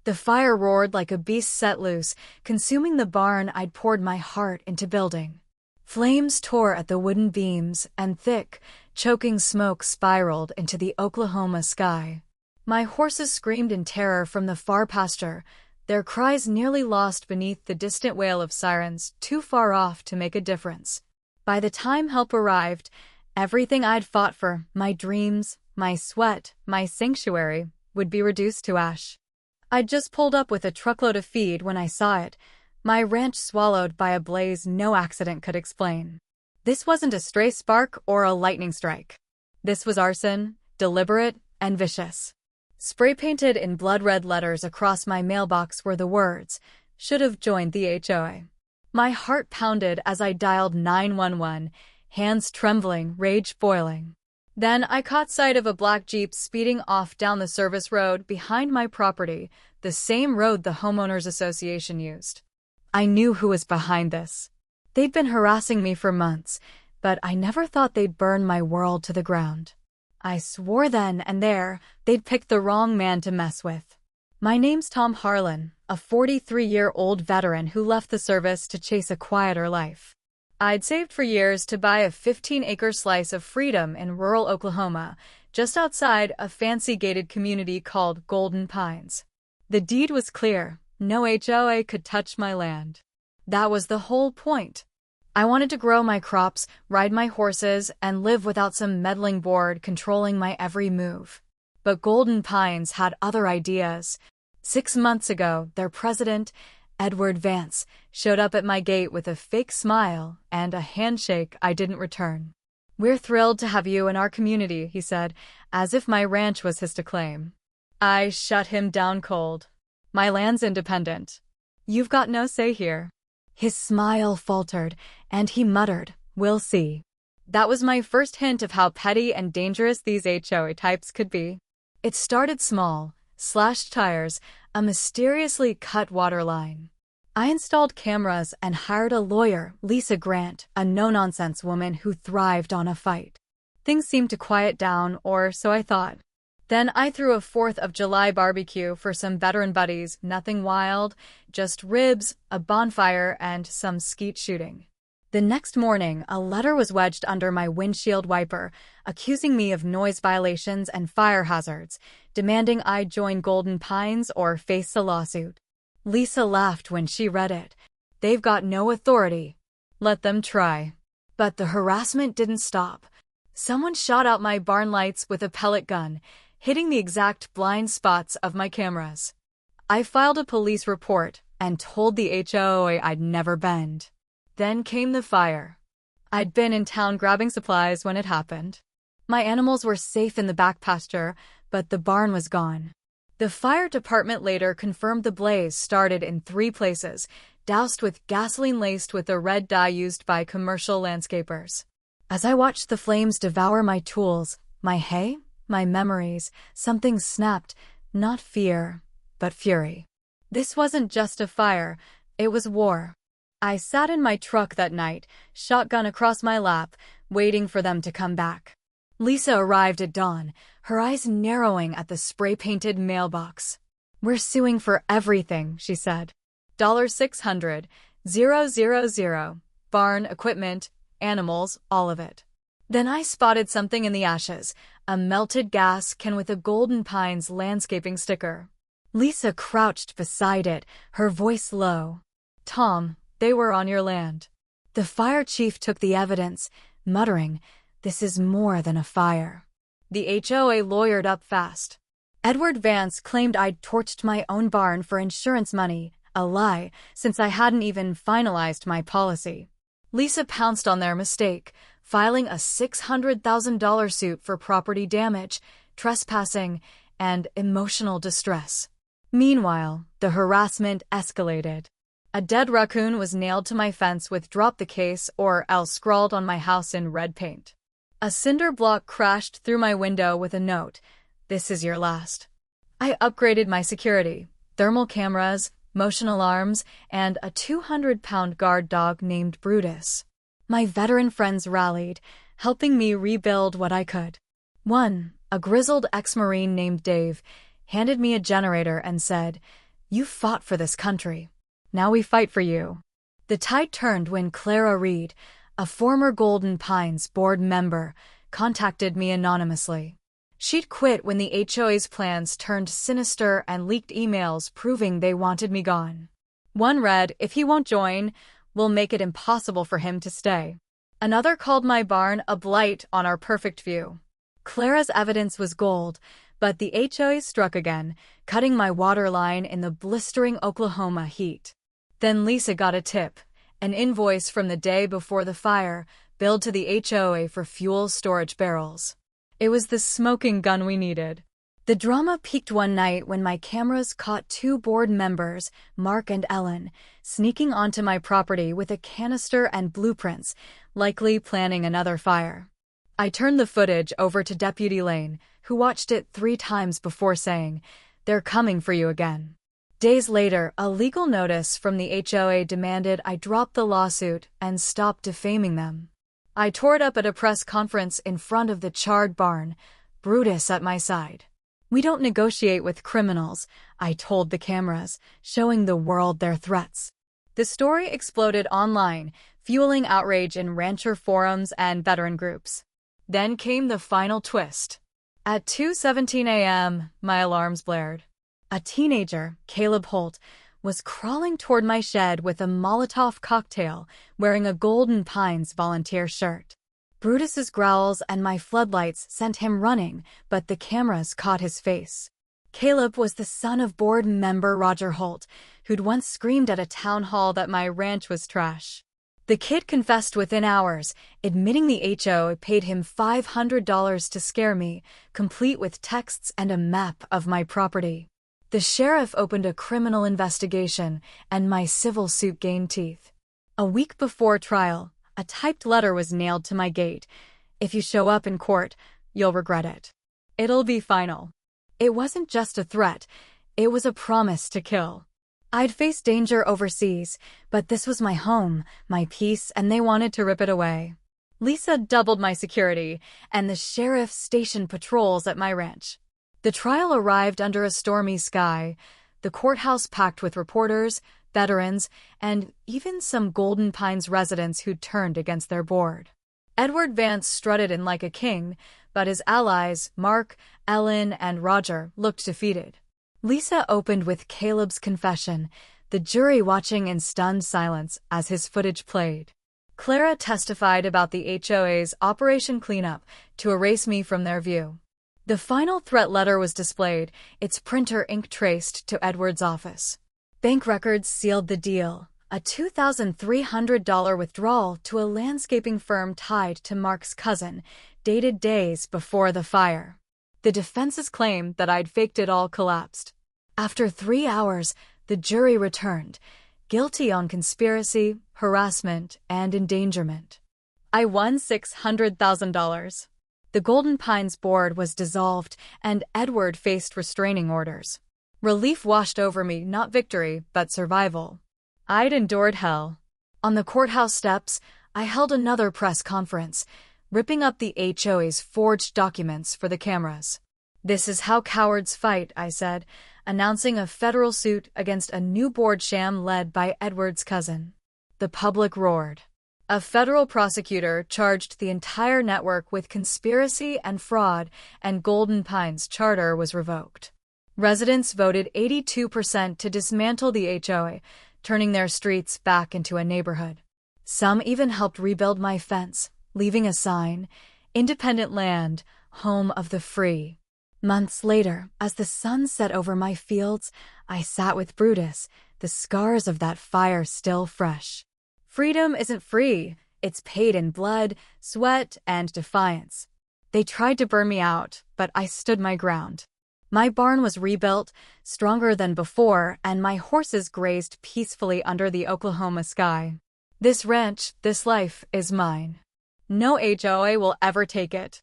The fire roared like a beast set loose, consuming the barn I'd poured my heart into building. Flames tore at the wooden beams, and thick, choking smoke spiraled into the Oklahoma sky. My horses screamed in terror from the far pasture, their cries nearly lost beneath the distant wail of sirens too far off to make a difference. By the time help arrived, everything I'd fought for, my dreams, my sweat, my sanctuary, would be reduced to ash. I'd just pulled up with a truckload of feed when I saw it, my ranch swallowed by a blaze no accident could explain. This wasn't a stray spark or a lightning strike. This was arson, deliberate and vicious. Spray-painted in blood-red letters across my mailbox were the words, "Should have joined the HOA." My heart pounded as I dialed 911, hands trembling, rage boiling. Then I caught sight of a black Jeep speeding off down the service road behind my property, the same road the homeowners association used. I knew who was behind this. They'd been harassing me for months, but I never thought they'd burn my world to the ground. I swore then and there they'd picked the wrong man to mess with. My name's Tom Harlan, a 43-year-old veteran who left the service to chase a quieter life. I'd saved for years to buy a 15-acre slice of freedom in rural Oklahoma, just outside a fancy gated community called Golden Pines. The deed was clear, no HOA could touch my land. That was the whole point. I wanted to grow my crops, ride my horses, and live without some meddling board controlling my every move. But Golden Pines had other ideas. 6 months ago, their president, Edward Vance, showed up at my gate with a fake smile and a handshake I didn't return. "We're thrilled to have you in our community," he said, as if my ranch was his to claim. I shut him down cold. "My land's independent. You've got no say here." His smile faltered, and he muttered, "We'll see." That was my first hint of how petty and dangerous these HOA types could be. It started small, slashed tires, a mysteriously cut water line. I installed cameras and hired a lawyer, Lisa Grant, a no-nonsense woman who thrived on a fight. Things seemed to quiet down, or so I thought. Then I threw a 4th of July barbecue for some veteran buddies, nothing wild, just ribs, a bonfire, and some skeet shooting. The next morning, a letter was wedged under my windshield wiper, accusing me of noise violations and fire hazards, demanding I join Golden Pines or face a lawsuit. Lisa laughed when she read it. "They've got no authority. Let them try." But the harassment didn't stop. Someone shot out my barn lights with a pellet gun, hitting the exact blind spots of my cameras. I filed a police report and told the HOA I'd never bend. Then came the fire. I'd been in town grabbing supplies when it happened. My animals were safe in the back pasture, but the barn was gone. The fire department later confirmed the blaze started in 3 places, doused with gasoline laced with the red dye used by commercial landscapers. As I watched the flames devour my tools, my hay, my memories, something snapped, not fear, but fury. This wasn't just a fire, it was war. I sat in my truck that night, shotgun across my lap, waiting for them to come back. Lisa arrived at dawn, her eyes narrowing at the spray-painted mailbox. "We're suing for everything," she said. $600,000, barn, equipment, animals, all of it. Then I spotted something in the ashes, a melted gas can with a Golden Pines landscaping sticker. Lisa crouched beside it, her voice low. "Tom, they were on your land." The fire chief took the evidence, muttering, "This is more than a fire." The HOA lawyered up fast. Edward Vance claimed I'd torched my own barn for insurance money, a lie, since I hadn't even finalized my policy. Lisa pounced on their mistake, filing a $600,000 suit for property damage, trespassing, and emotional distress. Meanwhile, the harassment escalated. A dead raccoon was nailed to my fence with "drop the case" or else scrawled on my house in red paint. A cinder block crashed through my window with a note, "This is your last." I upgraded my security, thermal cameras, motion alarms, and a 200-pound guard dog named Brutus. My veteran friends rallied, helping me rebuild what I could. One, a grizzled ex-Marine named Dave, handed me a generator and said, You fought for this country. Now we fight for you. The tide turned when Clara Reed, a former Golden Pines board member, contacted me anonymously. She'd quit when the HOA's plans turned sinister and leaked emails proving they wanted me gone. One read, "If he won't join, we'll make it impossible for him to stay." Another called my barn a blight on our perfect view. Clara's evidence was gold, but the HOA struck again, cutting my water line in the blistering Oklahoma heat. Then Lisa got a tip, an invoice from the day before the fire, billed to the HOA for fuel storage barrels. It was the smoking gun we needed. The drama peaked one night when my cameras caught two board members, Mark and Ellen, sneaking onto my property with a canister and blueprints, likely planning another fire. I turned the footage over to Deputy Lane, who watched it 3 times before saying, "They're coming for you again." Days later, a legal notice from the HOA demanded I drop the lawsuit and stop defaming them. I tore it up at a press conference in front of the charred barn, Brutus at my side. "We don't negotiate with criminals," I told the cameras, showing the world their threats. The story exploded online, fueling outrage in rancher forums and veteran groups. Then came the final twist. At 2:17 a.m., my alarms blared. A teenager, Caleb Holt, was crawling toward my shed with a Molotov cocktail, wearing a Golden Pines volunteer shirt. Brutus's growls and my floodlights sent him running, but the cameras caught his face. Caleb was the son of board member Roger Holt, who'd once screamed at a town hall that my ranch was trash. The kid confessed within hours, admitting the HOA paid him $500 to scare me, complete with texts and a map of my property. The sheriff opened a criminal investigation, and my civil suit gained teeth. A week before trial, a typed letter was nailed to my gate. "If you show up in court, you'll regret it. It'll be final." It wasn't just a threat, it was a promise to kill. I'd faced danger overseas, but this was my home, my peace, and they wanted to rip it away. Lisa doubled my security, and the sheriff stationed patrols at my ranch. The trial arrived under a stormy sky, the courthouse packed with reporters, veterans, and even some Golden Pines residents who'd turned against their board. Edward Vance strutted in like a king, but his allies, Mark, Ellen, and Roger, looked defeated. Lisa opened with Caleb's confession, the jury watching in stunned silence as his footage played. Clara testified about the HOA's Operation Cleanup to erase me from their view. The final threat letter was displayed, its printer ink traced to Edward's office. Bank records sealed the deal, a $2,300 withdrawal to a landscaping firm tied to Mark's cousin, dated days before the fire. The defense's claim that I'd faked it all collapsed. After 3 hours, the jury returned, guilty on conspiracy, harassment, and endangerment. I won $600,000. The Golden Pines board was dissolved, and Edward faced restraining orders. Relief washed over me, not victory, but survival. I'd endured hell. On the courthouse steps, I held another press conference, ripping up the HOA's forged documents for the cameras. "This is how cowards fight," I said, announcing a federal suit against a new board sham led by Edward's cousin. The public roared. A federal prosecutor charged the entire network with conspiracy and fraud, and Golden Pines' charter was revoked. Residents voted 82% to dismantle the HOA, turning their streets back into a neighborhood. Some even helped rebuild my fence, leaving a sign, "Independent land, home of the free." Months later, as the sun set over my fields, I sat with Brutus, the scars of that fire still fresh. Freedom isn't free, it's paid in blood, sweat, and defiance. They tried to burn me out, but I stood my ground. My barn was rebuilt, stronger than before, and my horses grazed peacefully under the Oklahoma sky. This ranch, this life, is mine. No HOA will ever take it.